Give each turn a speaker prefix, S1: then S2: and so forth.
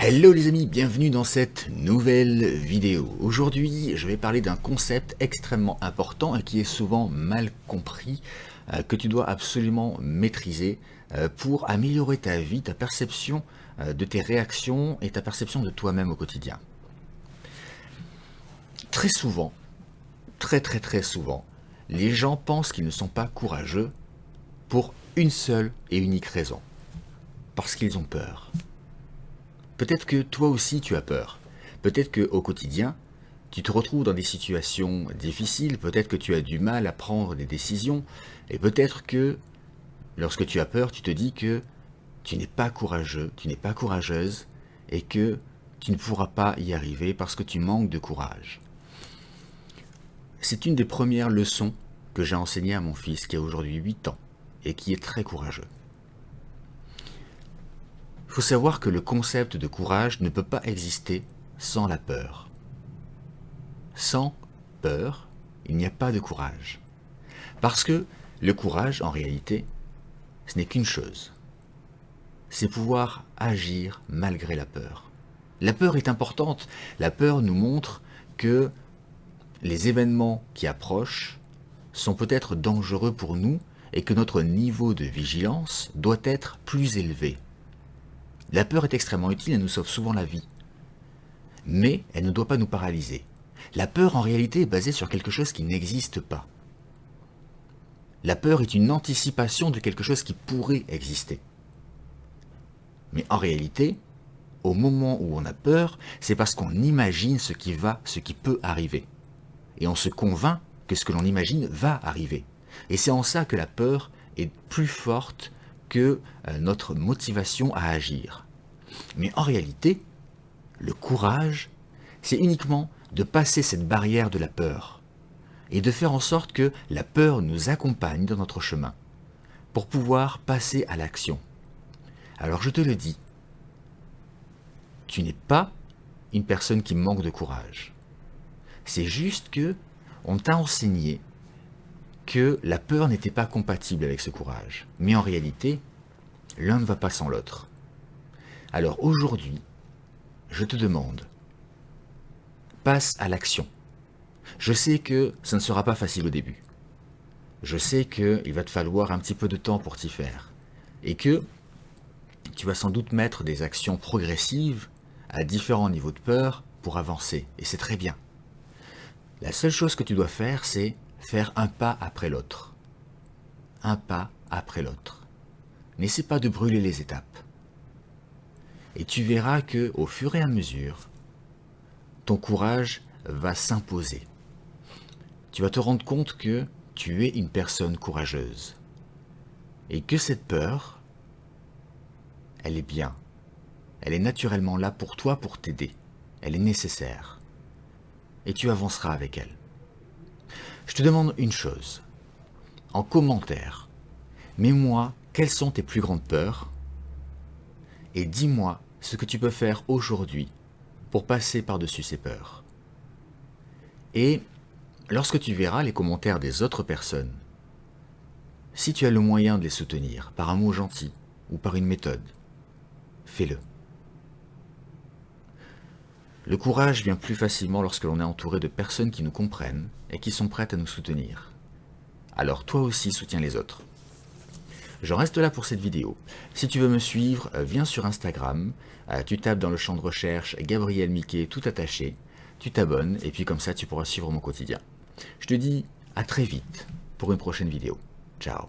S1: Hello les amis, bienvenue dans cette nouvelle vidéo. Aujourd'hui, je vais parler d'un concept extrêmement important et qui est souvent mal compris, que tu dois absolument maîtriser pour améliorer ta vie, ta perception de tes réactions et ta perception de toi-même au quotidien. Très souvent, très souvent, les gens pensent qu'ils ne sont pas courageux pour une seule et unique raison. Parce qu'ils ont peur. Peut-être que toi aussi tu as peur. Peut-être qu'au quotidien, tu te retrouves dans des situations difficiles, peut-être que tu as du mal à prendre des décisions, et peut-être que lorsque tu as peur, tu te dis que tu n'es pas courageux, tu n'es pas courageuse, et que tu ne pourras pas y arriver parce que tu manques de courage. C'est une des premières leçons que j'ai enseignées à mon fils qui a aujourd'hui 8 ans, et qui est très courageux. Il faut savoir que le concept de courage ne peut pas exister sans la peur. Sans peur, il n'y a pas de courage. Parce que le courage, en réalité, ce n'est qu'une chose. C'est pouvoir agir malgré la peur. La peur est importante. La peur nous montre que les événements qui approchent sont peut-être dangereux pour nous et que notre niveau de vigilance doit être plus élevé. La peur est extrêmement utile, elle nous sauve souvent la vie. Mais elle ne doit pas nous paralyser. La peur en réalité est basée sur quelque chose qui n'existe pas. La peur est une anticipation de quelque chose qui pourrait exister. Mais en réalité, au moment où on a peur, c'est parce qu'on imagine ce qui peut arriver. Et on se convainc que ce que l'on imagine va arriver. Et c'est en ça que la peur est plus forte que notre motivation à agir. Mais en réalité, le courage, c'est uniquement de passer cette barrière de la peur et de faire en sorte que la peur nous accompagne dans notre chemin pour pouvoir passer à l'action. Alors je te le dis, tu n'es pas une personne qui manque de courage. C'est juste que on t'a enseigné que la peur n'était pas compatible avec ce courage. Mais en réalité, l'un ne va pas sans l'autre. Alors aujourd'hui, je te demande, passe à l'action. Je sais que ça ne sera pas facile au début. Je sais qu'il va te falloir un petit peu de temps pour t'y faire. Et que tu vas sans doute mettre des actions progressives à différents niveaux de peur pour avancer. Et c'est très bien. La seule chose que tu dois faire, c'est faire un pas après l'autre. Un pas après l'autre. N'essaie pas de brûler les étapes. Et tu verras que, au fur et à mesure, ton courage va s'imposer. Tu vas te rendre compte que tu es une personne courageuse. Et que cette peur, elle est bien. Elle est naturellement là pour toi, pour t'aider. Elle est nécessaire. Et tu avanceras avec elle. Je te demande une chose. En commentaire, mets-moi quelles sont tes plus grandes peurs et dis-moi ce que tu peux faire aujourd'hui pour passer par-dessus ces peurs. Et lorsque tu verras les commentaires des autres personnes, si tu as le moyen de les soutenir par un mot gentil ou par une méthode, fais-le. Le courage vient plus facilement lorsque l'on est entouré de personnes qui nous comprennent et qui sont prêtes à nous soutenir. Alors toi aussi soutiens les autres. J'en reste là pour cette vidéo. Si tu veux me suivre, viens sur Instagram, tu tapes dans le champ de recherche Gabriel Miquet tout attaché, tu t'abonnes et puis comme ça tu pourras suivre mon quotidien. Je te dis à très vite pour une prochaine vidéo. Ciao.